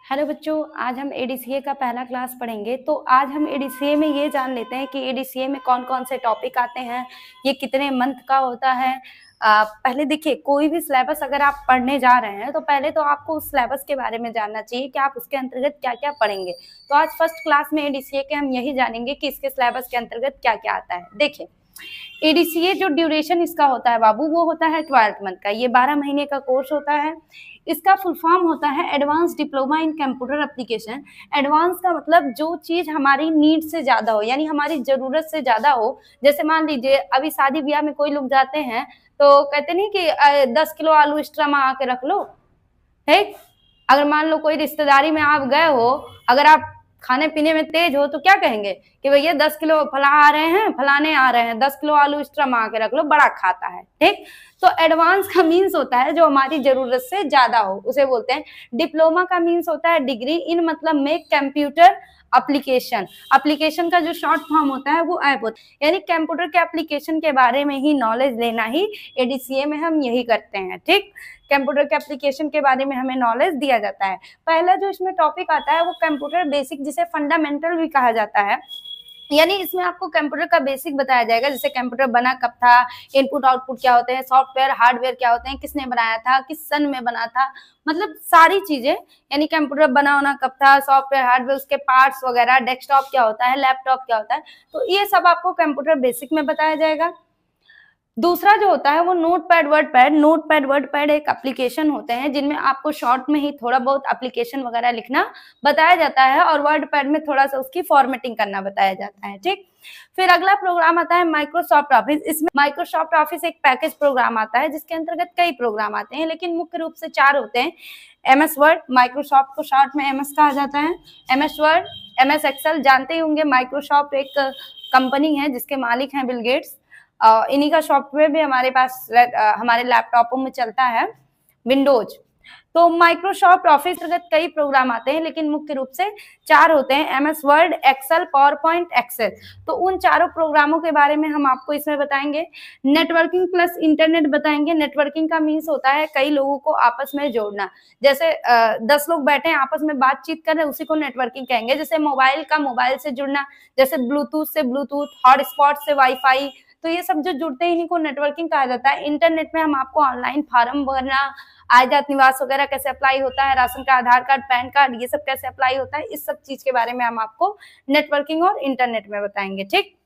Hello बच्चों, आज हम एडीसीए का पहला क्लास पढ़ेंगे। तो आज हम एडीसीए में ये जान लेते हैं कि एडीसीए में कौन कौन से टॉपिक आते हैं, ये कितने मंथ का होता है। पहले देखिए, कोई भी सिलेबस अगर आप पढ़ने जा रहे हैं तो पहले तो आपको उस सिलेबस के बारे में जानना चाहिए कि आप उसके अंतर्गत क्या क्या पढ़ेंगे। तो आज फर्स्ट क्लास में एडीसीए के हम यही जानेंगे कि इसके सिलेबस के अंतर्गत क्या क्या आता है। देखिए, एडीसीए जो ड्यूरेशन इसका होता है बाबू, वो होता है 12 मंथ का। ये 12 महीने का कोर्स होता है। इसका फुल फॉर्म होता है advance diploma in computer application. Advance का मतलब जो चीज हमारी नीड से ज्यादा हो, यानी हमारी जरूरत से ज्यादा हो। जैसे मान लीजिए अभी शादी ब्याह में कोई लोग जाते हैं तो कहते नहीं कि 10 किलो आलू एक्स्ट्रा मंगा के रख लो, है। अगर मान लो कोई रिश्तेदारी में आप गए हो, अगर आप खाने पीने में तेज हो तो क्या कहेंगे कि भैया 10 किलो फला आ रहे हैं, फलाने आ रहे हैं, 10 किलो आलू एक्स्ट्रा मंगा के रख लो, बड़ा खाता है, ठीक। तो एडवांस का मीन्स होता है जो हमारी जरूरत से ज्यादा हो, उसे बोलते हैं। डिप्लोमा का मीन्स होता है डिग्री इन, मतलब में कंप्यूटर एप्लीकेशन। एप्लीकेशन का जो शॉर्ट फॉर्म होता है वो ऐप होता है, यानी कंप्यूटर के एप्लीकेशन के बारे में ही नॉलेज लेना ही एडीसीए में हम यही करते हैं, ठीक। कंप्यूटर के एप्लीकेशन के बारे में हमें नॉलेज दिया जाता है। पहला जो इसमें टॉपिक आता है वो कंप्यूटर बेसिक, जिसे फंडामेंटल भी कहा जाता है। यानी इसमें आपको कंप्यूटर का बेसिक बताया जाएगा, जैसे कंप्यूटर बना कब था, इनपुट आउटपुट क्या होते हैं, सॉफ्टवेयर हार्डवेयर क्या होते हैं, किसने बनाया था, किस सन में बना था, मतलब सारी चीजें। यानी कंप्यूटर बना होना कब था, सॉफ्टवेयर हार्डवेयर, उसके पार्ट्स वगैरह, डेस्कटॉप क्या होता है, लैपटॉप क्या होता है, तो ये सब आपको कंप्यूटर बेसिक में बताया जाएगा। दूसरा जो होता है वो नोटपैड वर्डपैड। नोटपैड वर्डपैड एक एप्लीकेशन होते हैं जिनमें आपको शॉर्ट में ही थोड़ा बहुत एप्लीकेशन वगैरह लिखना बताया जाता है और वर्डपैड में थोड़ा सा उसकी फॉर्मेटिंग करना बताया जाता है, ठीक। फिर अगला प्रोग्राम आता है माइक्रोसॉफ्ट ऑफिस। इसमें माइक्रोसॉफ्ट ऑफिस एक पैकेज प्रोग्राम आता है जिसके अंतर्गत कई प्रोग्राम आते हैं, लेकिन मुख्य रूप से 4 होते हैं। एमएस वर्ड, माइक्रोसॉफ्ट को शॉर्ट में एमएस कहा जाता है। एमएस वर्ड, एमएस एक्सेल, जानते ही होंगे माइक्रोसॉफ्ट एक कंपनी है जिसके मालिक हैं बिल गेट्स। इन्हीं का सॉफ्टवेयर भी हमारे पास हमारे लैपटॉपों में चलता है, विंडोज। तो माइक्रोसॉफ्ट ऑफिस अंतर्गत कई प्रोग्राम आते हैं, लेकिन मुख्य रूप से 4 होते हैं, MS Word, Excel, PowerPoint, Excel. तो उन चारों प्रोग्रामों के बारे में हम आपको इसमें बताएंगे। नेटवर्किंग प्लस इंटरनेट बताएंगे। नेटवर्किंग का मीन्स होता है कई लोगों को आपस में जोड़ना। जैसे 10 लोग बैठे हैं आपस में बातचीत कर रहे हैं, उसी को नेटवर्किंग कहेंगे। जैसे मोबाइल का मोबाइल से जुड़ना, जैसे ब्लूटूथ से ब्लूटूथ, हॉटस्पॉट से वाईफाई, तो ये सब जो जुड़ते हैं इन्हीं को नेटवर्किंग कहा जाता है। इंटरनेट में हम आपको ऑनलाइन फार्म भरना, आय जात निवास वगैरह कैसे अप्लाई होता है, राशन कार्ड, आधार कार्ड, पैन कार्ड, ये सब कैसे अप्लाई होता है, इस सब चीज के बारे में हम आपको नेटवर्किंग और इंटरनेट में बताएंगे, ठीक।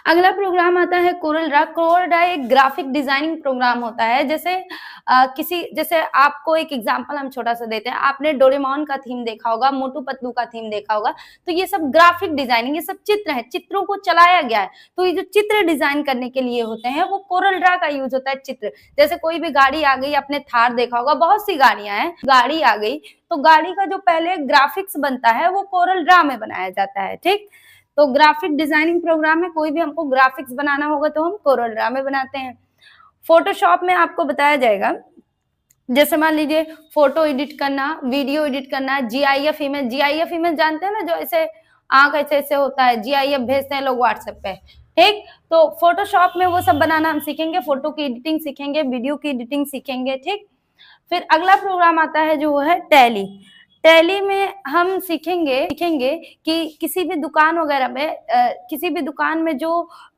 अगला प्रोग्राम आता है कोरल ड्रा। कोरल ड्रा एक ग्राफिक डिजाइनिंग प्रोग्राम होता है। जैसे आपको एक एग्जांपल हम छोटा सा देते हैं, आपने डोरेमोन का थीम देखा होगा, मोटू पतलू का थीम देखा होगा, तो ये सब ग्राफिक डिजाइनिंग, ये सब चित्र है, चित्रों को चलाया गया है। तो ये जो चित्र डिजाइन करने के लिए होते हैं वो कोरल ड्रा का यूज होता है। चित्र, जैसे कोई भी गाड़ी आ गई, आपने थार देखा होगा, बहुत सी गाड़ियां हैं, गाड़ी आ गई तो गाड़ी का जो पहले ग्राफिक्स बनता है वो कोरल ड्रा में बनाया जाता है, ठीक। तो ग्राफिक डिजाइनिंग प्रोग्राम में कोई भी हमको ग्राफिक्स बनाना होगा तो हम कोरल ड्रा में बनाते हैं। फोटोशॉप में आपको बताया जाएगा, जैसे मान लीजिए फोटो एडिट करना, वीडियो एडिट करना, जीआईएफ इमेज। जीआईएफ इमेज जानते हैं ना, जो ऐसे आंख ऐसे ऐसे होता है, जीआईएफ भेजते हैं लोग व्हाट्सएप पे, ठीक। तो फोटोशॉप में वो सब बनाना हम सीखेंगे, फोटो की एडिटिंग सीखेंगे, वीडियो की एडिटिंग सीखेंगे, ठीक। फिर अगला प्रोग्राम आता है जो है टैली। टैली में हम सीखेंगे कि किसी भी दुकान वगैरह में किसी भी दुकान में जो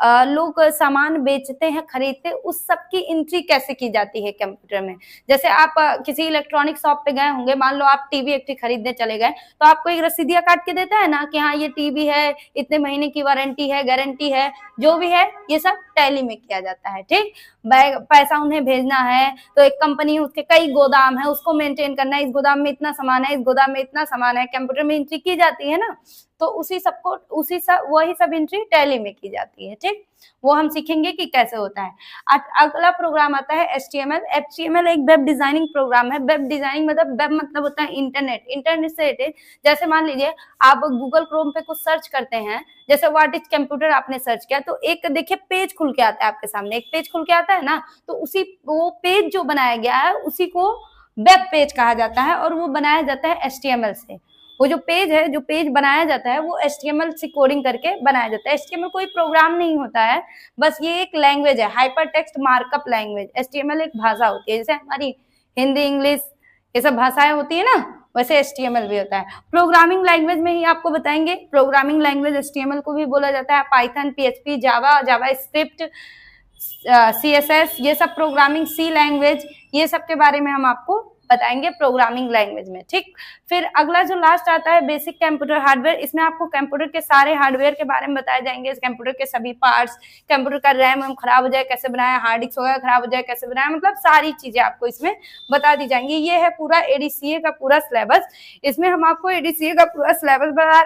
लोग सामान बेचते हैं, खरीदते हैं, उस सब की एंट्री कैसे की जाती है कंप्यूटर में। जैसे आप किसी इलेक्ट्रॉनिक शॉप पे गए होंगे, मान लो आप टीवी एक खरीदने चले गए, तो आपको एक रसीदिया काट के देता है ना कि हाँ ये टीवी है, इतने महीने की वारंटी है, गारंटी है, जो भी है ये सब टैली में किया जाता है, ठीक। पैसा उन्हें भेजना है तो एक कंपनी, उसके कई गोदाम है, उसको मेंटेन करना है, इस गोदाम में इतना सामान है, इस गोदाम में इतना सामान है, कंप्यूटर में एंट्री की जाती है ना, तो वही सब एंट्री टैली में की जाती है, ठीक। वो हम सीखेंगे कि कैसे होता है। अगला प्रोग्राम आता है एचटीएमएल। एचटीएमएल एक वेब डिजाइनिंग प्रोग्राम है। वेब डिजाइनिंग मतलब, वेब मतलब होता है इंटरनेट, इंटरनेट से रिलेटेड। जैसे मान लीजिए आप गूगल क्रोम पे कुछ सर्च करते हैं, जैसे व्हाट इज कंप्यूटर आपने सर्च किया, तो एक देखिए पेज खुल के आता है आपके सामने, एक पेज खुल के आता है ना, तो वो पेज जो बनाया गया है उसी को वेब पेज कहा जाता है और वो बनाया जाता है एचटीएमएल से। वो जो पेज है, जो पेज बनाया जाता है वो एचटीएमएल से कोडिंग करके बनाया जाता है। एचटीएमएल कोई प्रोग्राम नहीं होता है, बस ये एक लैंग्वेज है, hyper text markup language. HTML एक भाषा होती है, जैसे हमारी हिंदी, इंग्लिश, ये सब भाषाएं होती है ना, वैसे HTML भी होता है। प्रोग्रामिंग लैंग्वेज में ही आपको बताएंगे, प्रोग्रामिंग लैंग्वेज HTML को भी बोला जाता है, पाइथन, PHP, जावा, जावास्क्रिप्ट, CSS, ये सब प्रोग्रामिंग, C लैंग्वेज, ये सब के बारे में हम आपको बताएंगे प्रोग्रामिंग लैंग्वेज में। ठीक, फिर अगला जो लास्ट आता है बेसिक कंप्यूटर हार्डवेयर, इसमें आपको कंप्यूटर के सारे हार्डवेयर के बारे में बताए जाएंगे, कंप्यूटर के सभी पार्ट्स, कंप्यूटर का रैम खराब हो जाए कैसे बनाए, हार्ड डिस्क वगैरह खराब हो जाए कैसे बनाए, मतलब सारी चीजें आपको इसमें बता दी जाएंगी। ये है पूरा ADCA का पूरा सिलेबस, इसमें हम आपको ADCA का पूरा सिलेबस बता